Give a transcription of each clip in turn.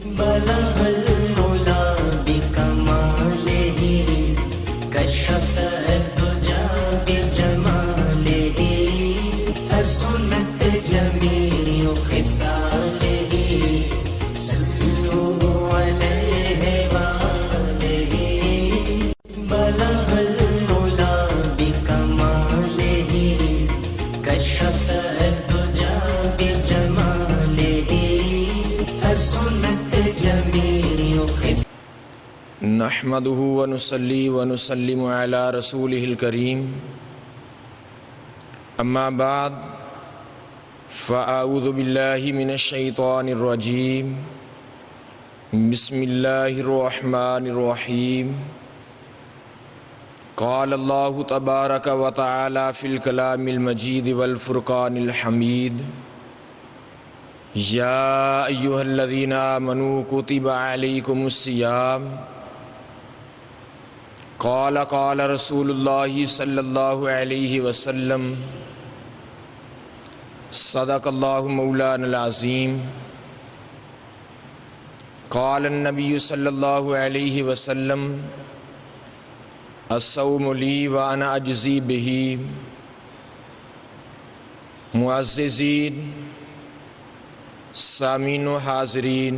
بلغ العلا بکمالہ کشف الدجى بجمالہ حسنت جمیع خصالہ صلوا علیہ وآلہ بلغ العلا بکمالہ کشف الدجى بجمالہ حسنت جمیع خصالہ نحمده ونصلي ونسلم على رسوله الكريم اما بعد فاعوذ بالله من الشيطان الرجيم بسم الله الرحمن الرحيم قال الله تبارك وتعالى في الكلام المجيد والفرقان الحميد يا أيها الذين آمنوا كتب عليكم الصيام قال رسول الله صلى الله عليه وسلم صدق الله مولانا العظيم قال النبي صلى الله عليه وسلم الصوم لي وأنا أجزي به معززين سامعین و حاضرین،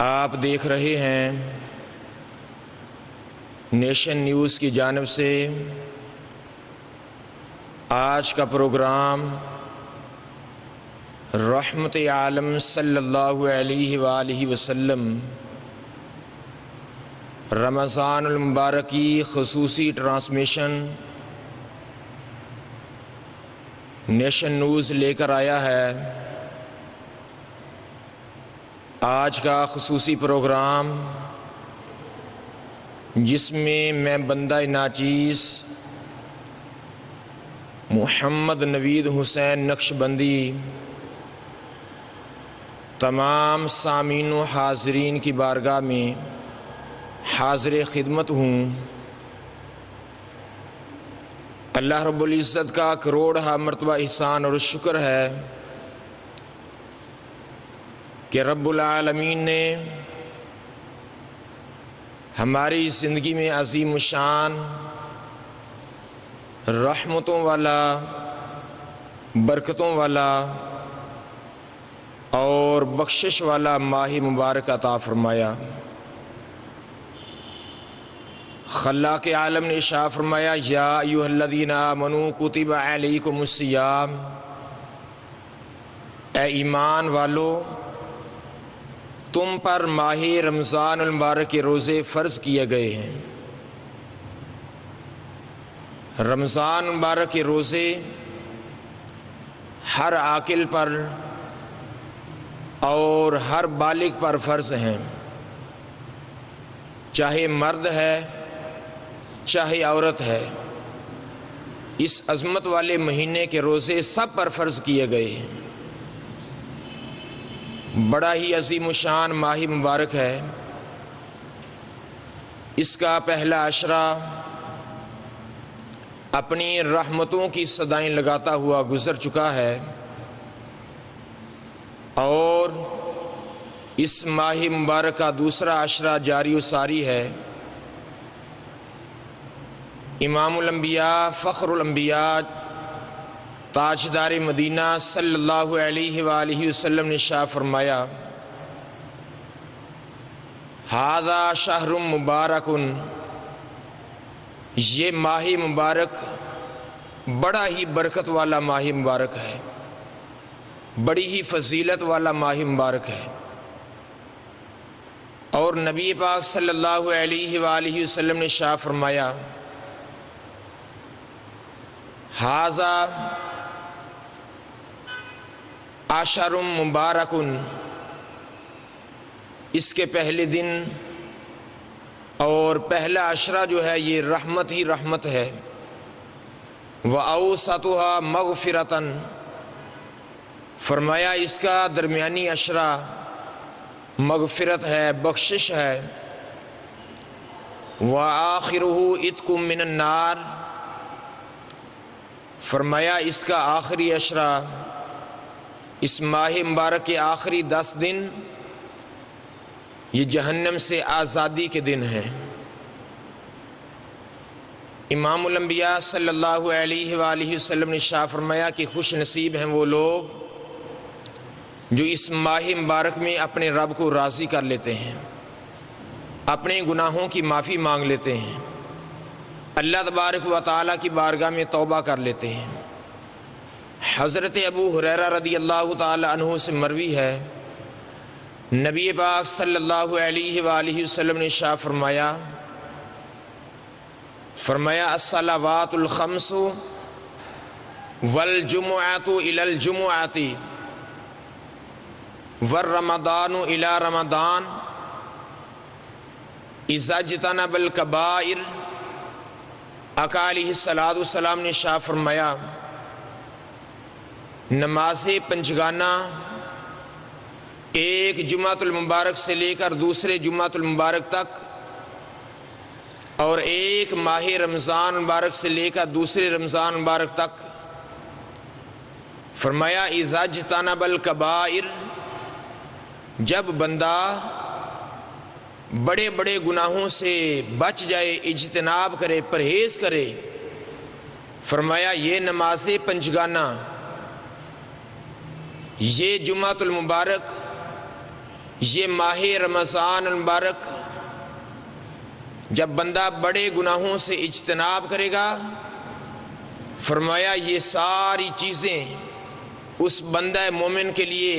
آپ دیکھ رہے ہیں نیشن نیوز کی جانب سے آج کا پروگرام رحمت عالم صلی اللہ علیہ وآلہ وسلم رمضان المبارک کی خصوصی ٹرانسمیشن نیشن نیوز لے کر آیا ہے۔ آج کا خصوصی پروگرام جس میں بندہ ناچیز محمد نوید حسین نقشبندی تمام سامعین و حاضرین کی بارگاہ میں حاضر خدمت ہوں۔ اللہ رب العزت کا کروڑہ مرتبہ احسان اور شکر ہے کہ رب العالمین نے ہماری زندگی میں عظیم الشان رحمتوں والا، برکتوں والا اور بخشش والا ماہ مبارک عطا فرمایا۔ خلاق عالم نے ارشاد فرمایا یا ایھا الذین آمنوا کتب علیکم الصیام، اے ایمان والو تم پر ماہ رمضان المبارک کے روزے فرض کیے گئے ہیں۔ رمضان المبارک کے روزے ہر عاقل پر اور ہر بالغ پر فرض ہیں، چاہے مرد ہے چاہے عورت ہے۔ اس عظمت والے مہینے کے روزے سب پر فرض کیے گئے ہیں۔ بڑا ہی عظیم الشان ماہ مبارک ہے۔ اس کا پہلا عشرہ اپنی رحمتوں کی صدائیں لگاتا ہوا گزر چکا ہے، اور اس ماہ مبارک کا دوسرا عشرہ جاری و ساری ہے۔ امام الانبیاء فخر الانبیاء تاجدار مدینہ صلی اللہ علیہ وآلہ وسلم نے ارشاد فرمایا ھذا شہر مبارک، یہ ماہ مبارک بڑا ہی برکت والا ماہ مبارک ہے، بڑی ہی فضیلت والا ماہ مبارک ہے۔ اور نبی پاک صلی اللہ علیہ وآلہ وسلم نے ارشاد فرمایا ھذا عشر مبارک، اس کے پہلے دن اور پہلا عشرہ جو ہے یہ رحمت ہی رحمت ہے۔ وَأَوْسَطُهَا مَغْفِرَةً، فرمایا اس کا درمیانی عشرہ مغفرت ہے، بخشش ہے۔ وَآخِرُهُ عِتْقٌ مِّنَ النَّارِ، فرمایا اس کا آخری عشرہ اس ماہ مبارک کے آخری 10 دن یہ جہنم سے آزادی کے دن ہیں۔ امام الانبیاء صلی اللہ علیہ وآلہ وسلم نے ارشاد فرمایا کہ خوش نصیب ہیں وہ لوگ جو اس ماہ مبارک میں اپنے رب کو راضی کر لیتے ہیں، اپنے گناہوں کی معافی مانگ لیتے ہیں، اللہ تبارک و تعالیٰ کی بارگاہ میں توبہ کر لیتے ہیں۔ حضرت ابو ہریرہ رضی اللہ تعالی عنہ سے مروی ہے، نبی پاک صلی اللہ علیہ وآلہ وسلم نے ارشاد فرمایا الصلوات الخمس والجمعۃ الی الجمعۃ والرمضان الی رمضان اذا اجتنب الکبائر۔ آقا علیہ الصلوۃ والسلام نے ارشاد فرمایا نماز پنجگانہ ایک جمعۃ المبارک سے لے کر دوسرے جمعۃ المبارک تک، اور ایک ماہ رمضان مبارک سے لے کر دوسرے رمضان مبارک تک، فرمایا اذا اجتنب الکبائر، جب بندہ بڑے بڑے گناہوں سے بچ جائے، اجتناب کرے، پرہیز کرے، فرمایا یہ نماز پنجگانہ، یہ جمعۃ المبارک، یہ ماہ رمضان المبارک، جب بندہ بڑے گناہوں سے اجتناب کرے گا، فرمایا یہ ساری چیزیں اس بندہ مومن کے لیے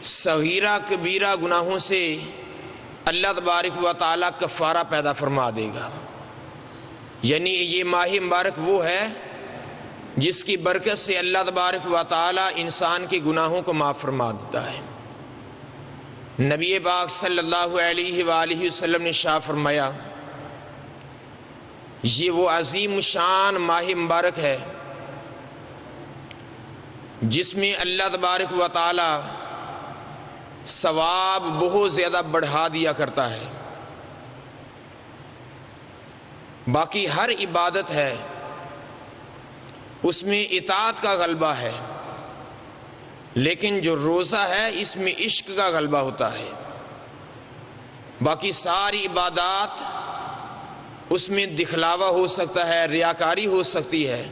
صغیرہ کبیرہ گناہوں سے اللہ تبارک و تعالیٰ کفارہ پیدا فرما دے گا۔ یعنی یہ ماہ مبارک وہ ہے جس کی برکت سے اللہ تبارک و تعالیٰ انسان کے گناہوں کو معاف فرما دیتا ہے۔ نبی پاک صلی اللہ علیہ وآلہ وسلم نے ارشاد فرمایا یہ وہ عظیم شان ماہ مبارک ہے جس میں اللہ تبارک و تعالی ثواب بہت زیادہ بڑھا دیا کرتا ہے۔ باقی ہر عبادت ہے اس میں اطاعت کا غلبہ ہے، لیکن جو روزہ ہے اس میں عشق کا غلبہ ہوتا ہے۔ باقی ساری عبادات اس میں دکھلاوا ہو سکتا ہے، ریاکاری ہو سکتی ہے،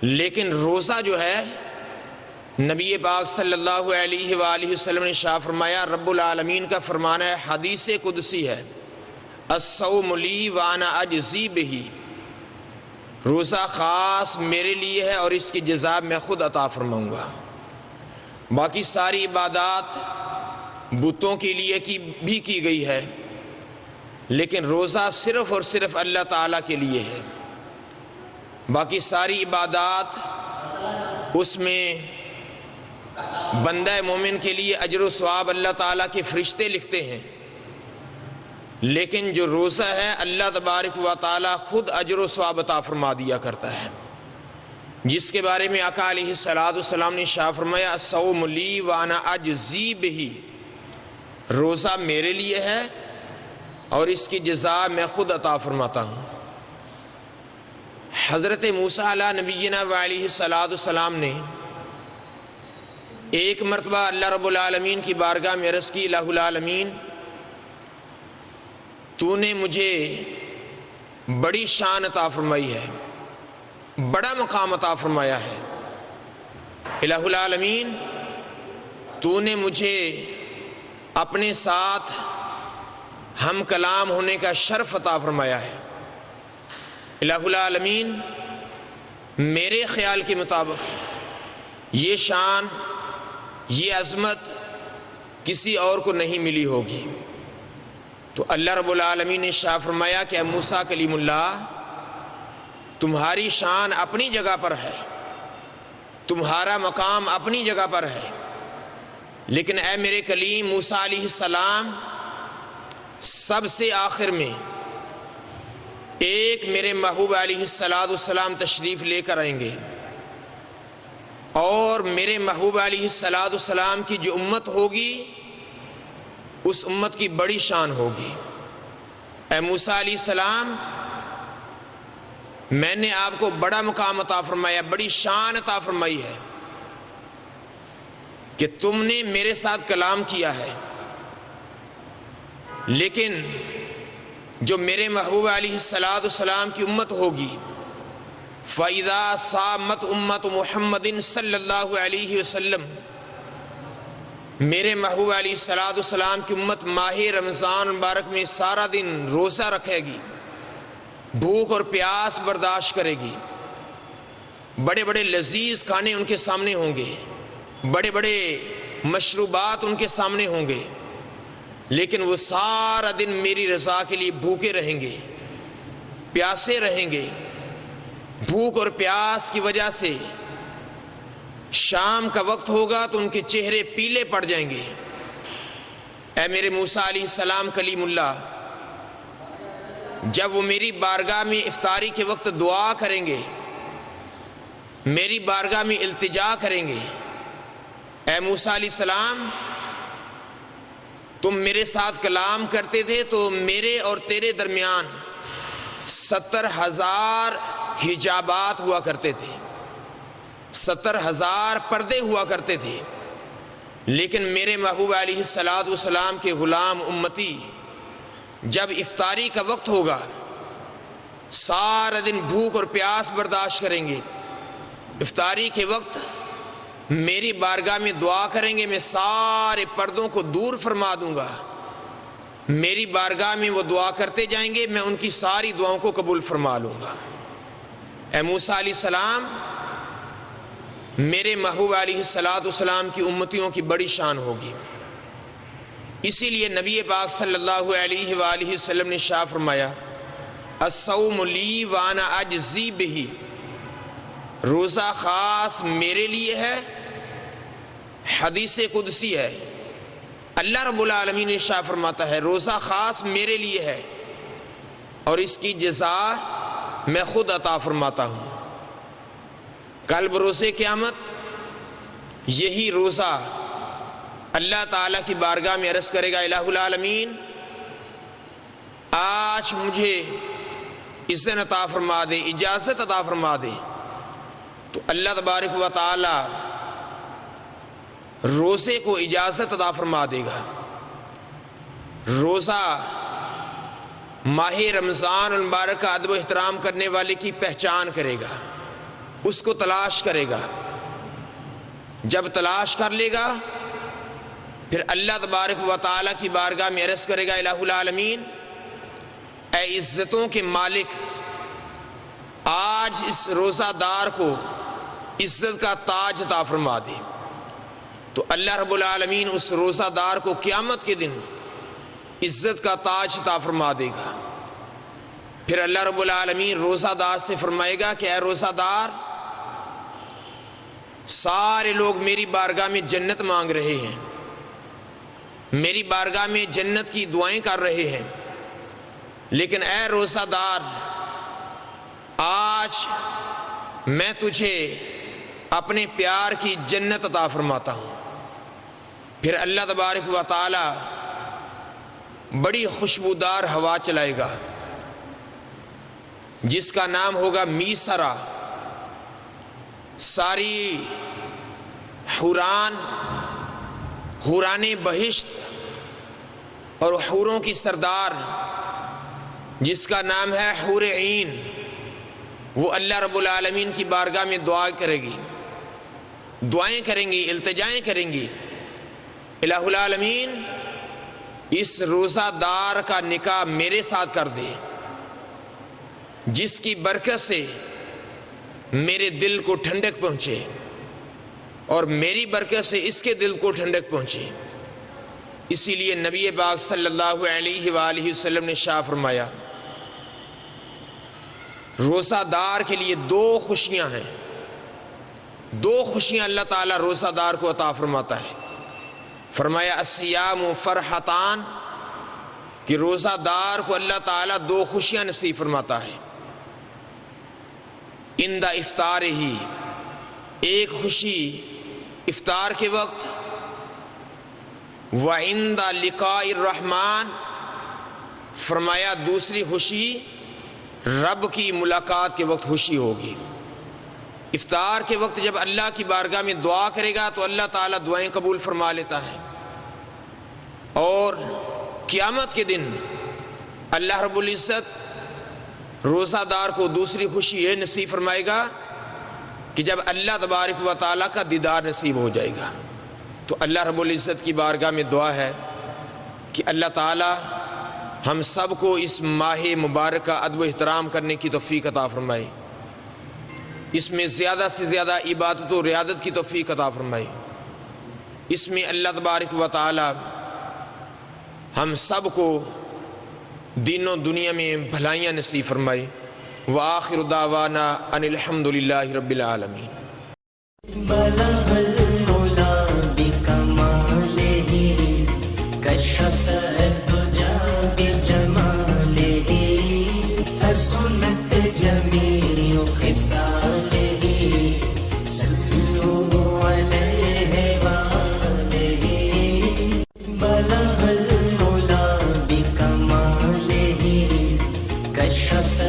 لیکن روزہ جو ہے نبی پاک صلی اللہ علیہ وآلہ وسلم نے ارشاد فرمایا، رب العالمین کا فرمان ہے، حدیث قدسی ہے، الصوم لی وانا اجزی بہ، روزہ خاص میرے لیے ہے اور اس کی جزا میں خود عطا فرماؤں گا۔ باقی ساری عبادات بتوں کے لیے بھی کی گئی ہے، لیکن روزہ صرف اور صرف اللہ تعالیٰ کے لیے ہے۔ باقی ساری عبادات اس میں بندہ مومن کے لیے اجر و ثواب اللہ تعالیٰ کے فرشتے لکھتے ہیں، لیکن جو روزہ ہے اللہ تبارک و تعالیٰ خود اجر و ثواب عطا فرما دیا کرتا ہے، جس کے بارے میں آقا علیہ الصلوۃ والسلام نے ارشاد فرمایا، الصوم لی وانا اجزی بہ، روزہ میرے لیے ہے اور اس کی جزا میں خود عطا فرماتا ہوں۔ حضرت موسیٰ علیہ نبینا وعلیہ الصلوۃ والسلام نے ایک مرتبہ اللہ رب العالمین کی بارگاہ میں عرض کی، الہ العالمین تو نے مجھے بڑی شان عطا فرمائی ہے، بڑا مقام عطا فرمایا ہے، الہ العالمین تو نے مجھے اپنے ساتھ ہم کلام ہونے کا شرف عطا فرمایا ہے، الہ العالمین میرے خیال کے مطابق یہ شان، یہ عظمت کسی اور کو نہیں ملی ہوگی۔ تو اللہ رب العالمین نے ارشاد فرمایا کہ اے موسیٰ کلیم اللہ، تمہاری شان اپنی جگہ پر ہے، تمہارا مقام اپنی جگہ پر ہے، لیکن اے میرے کلیم موسیٰ علیہ السلام سب سے آخر میں ایک میرے محبوب علیہ السلام تشریف لے کر آئیں گے، اور میرے محبوب علیہ السلام کی جو امت ہوگی اس امت کی بڑی شان ہوگی۔ اے موسیٰ علیہ السلام میں نے آپ کو بڑا مقام عطا فرمایا، بڑی شان عطا فرمائی ہے، کہ تم نے میرے ساتھ کلام کیا ہے، لیکن جو میرے محبوب علیہ السلام کی امت ہوگی، فَإِذَا صَامَتْ أُمَّةُ مُحَمَّدٍ صلی اللہ علیہ وسلم، میرے محبوب علیہ السلام کی امت ماہ رمضان مبارک میں سارا دن روزہ رکھے گی، بھوک اور پیاس برداشت کرے گی، بڑے بڑے لذیذ کھانے ان کے سامنے ہوں گے، بڑے بڑے مشروبات ان کے سامنے ہوں گے، لیکن وہ سارا دن میری رضا کے لیے بھوکے رہیں گے، پیاسے رہیں گے۔ بھوک اور پیاس کی وجہ سے شام کا وقت ہوگا تو ان کے چہرے پیلے پڑ جائیں گے۔ اے میرے موسیٰ علیہ السلام کلیم اللہ، جب وہ میری بارگاہ میں افطاری کے وقت دعا کریں گے، میری بارگاہ میں التجا کریں گے، اے موسیٰ علیہ السلام تم میرے ساتھ کلام کرتے تھے تو میرے اور تیرے درمیان 70,000 حجابات ہوا کرتے تھے، 70,000 پردے ہوا کرتے تھے، لیکن میرے محبوب علیہ السلام کے غلام امتی جب افطاری کا وقت ہوگا سارا دن بھوک اور پیاس برداشت کریں گے، افطاری کے وقت میری بارگاہ میں دعا کریں گے، میں سارے پردوں کو دور فرما دوں گا، میری بارگاہ میں وہ دعا کرتے جائیں گے، میں ان کی ساری دعاؤں کو قبول فرما لوں گا۔ اے موسیٰ علیہ السلام، میرے محبوب علیہ السلام کی امتیوں کی بڑی شان ہوگی، اسی لیے نبی پاک صلی اللہ علیہ وآلہ وسلم نے شاہ فرمایا الصوم لی وانا اجزی بہ، روزہ خاص میرے لیے ہے، حدیث قدسی ہے، اللہ رب العالمین نے شاہ فرماتا ہے روزہ خاص میرے لیے ہے اور اس کی جزا میں خود عطا فرماتا ہوں۔ کل بروز قیامت یہی روزہ اللہ تعالیٰ کی بارگاہ میں عرض کرے گا الہ العالمین آج مجھے اذن عطا فرما دے، اجازت عطا فرما دے، تو اللہ تبارک و تعالی روزے کو اجازت عطا فرما دے گا۔ روزہ ماہ رمضان المبارک کا ادب و احترام کرنے والے کی پہچان کرے گا، اس کو تلاش کرے گا، جب تلاش کر لے گا پھر اللہ تبارک و تعالی کی بارگاہ میں عرض کرے گا الہ العالمین اے عزتوں کے مالک، آج اس روزہ دار کو عزت کا تاج عطا فرما دے، تو اللہ رب العالمین اس روزہ دار کو قیامت کے دن عزت کا تاج عطا فرما دے گا۔ پھر اللہ رب العالمین روزہ دار سے فرمائے گا کہ اے روزہ دار، سارے لوگ میری بارگاہ میں جنت مانگ رہے ہیں، میری بارگاہ میں جنت کی دعائیں کر رہے ہیں، لیکن اے روزہ دار آج میں تجھے اپنے پیار کی جنت عطا فرماتا ہوں۔ پھر اللہ تبارک و تعالی بڑی خوشبودار ہوا چلائے گا جس کا نام ہوگا میسرا، ساری حوران بہشت اور حوروں کی سردار جس کا نام ہے حور عین، وہ اللہ رب العالمین کی بارگاہ میں دعا کرے گی، دعائیں کریں گی، التجائیں کریں گی، الہ العالمین اس روزہ دار کا نکاح میرے ساتھ کر دے، جس کی برکت سے میرے دل کو ٹھنڈک پہنچے اور میری برکت سے اس کے دل کو ٹھنڈک پہنچے۔ اسی لیے نبی پاک صلی اللہ علیہ وآلہ وسلم نے شاہ فرمایا روزہ دار کے لیے 2 خوشیاں ہیں، 2 خوشیاں اللہ تعالیٰ روزہ دار کو عطا فرماتا ہے۔ فرمایا الصیام فرحتان، کہ روزہ دار کو اللہ تعالیٰ 2 خوشیاں نصیب فرماتا ہے۔ عند افطار ہی، ایک خوشی افطار کے وقت، وعند لقاء الرحمن، فرمایا دوسری خوشی رب کی ملاقات کے وقت خوشی ہوگی۔ افطار کے وقت جب اللہ کی بارگاہ میں دعا کرے گا تو اللہ تعالیٰ دعائیں قبول فرما لیتا ہے، اور قیامت کے دن اللہ رب العزت روزہ دار کو دوسری خوشی یہ نصیب فرمائے گا کہ جب اللہ تبارک و تعالیٰ کا دیدار نصیب ہو جائے گا۔ تو اللہ رب العزت کی بارگاہ میں دعا ہے کہ اللہ تعالیٰ ہم سب کو اس ماہ مبارک کا ادب و احترام کرنے کی توفیق عطا فرمائے، اس میں زیادہ سے زیادہ عبادت و ریاضت کی توفیق عطا فرمائے، اس میں اللہ تبارک و تعالی ہم سب کو دین و دنیا میں بھلائیاں نصیب فرمائے۔ وآخر دعوانا ان الحمد للہ رب العالمین۔ بلغ العلا بکمالہ کشف الدجى بجمالہ حسنت جمیع خصالہ صلوا علیہ وآلہ۔ بلغ العلا بکمالہ کشف